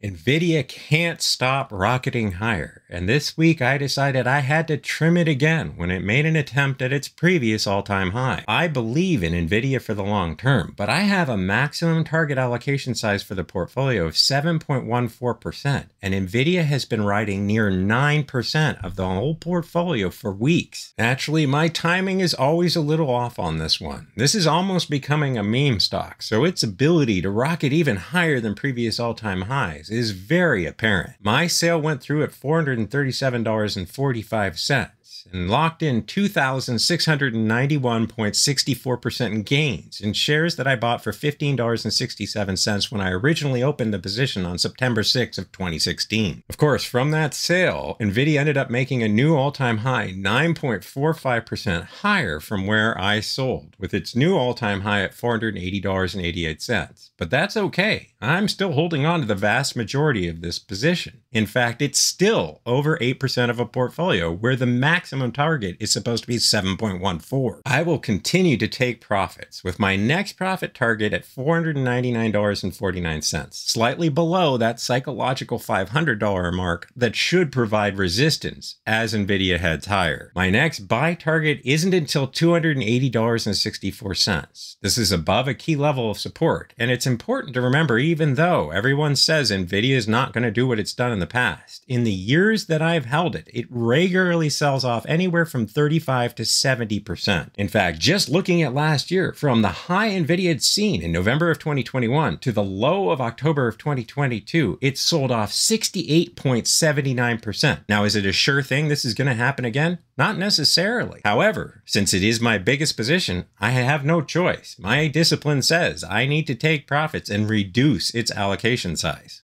Nvidia can't stop rocketing higher, and this week I decided I had to trim it again when it made an attempt at its previous all-time high. I believe in Nvidia for the long term, but I have a maximum target allocation size for the portfolio of 7.14%, and Nvidia has been riding near 9% of the whole portfolio for weeks. Naturally, my timing is always a little off on this one. This is almost becoming a meme stock, so its ability to rocket even higher than previous all-time highs is very apparent. My sale went through at $437.45 and locked in 2,691.64% in gains in shares that I bought for $15.67 when I originally opened the position on September 6th of 2016. Of course, from that sale, Nvidia ended up making a new all-time high, 9.45% higher from where I sold, with its new all-time high at $480.88. But that's okay. I'm still holding on to the vast majority of this position. In fact, it's still over 8% of a portfolio, where the maximum target is supposed to be 7.14. I will continue to take profits, with my next profit target at $499.49, slightly below that psychological $500 mark that should provide resistance as Nvidia heads higher. My next buy target isn't until $280.64. This is above a key level of support, and it's important to remember, even though everyone says Nvidia is not going to do what it's done in the past, in the years that I've held it, it regularly sells off anywhere from 35 to 70%. In fact, just looking at last year, from the high Nvidia had seen in November of 2021 to the low of October of 2022, it sold off 68.79%. Now, is it a sure thing this is going to happen again? Not necessarily. However, since it is my biggest position, I have no choice. My discipline says I need to take profits and reduce its allocation size.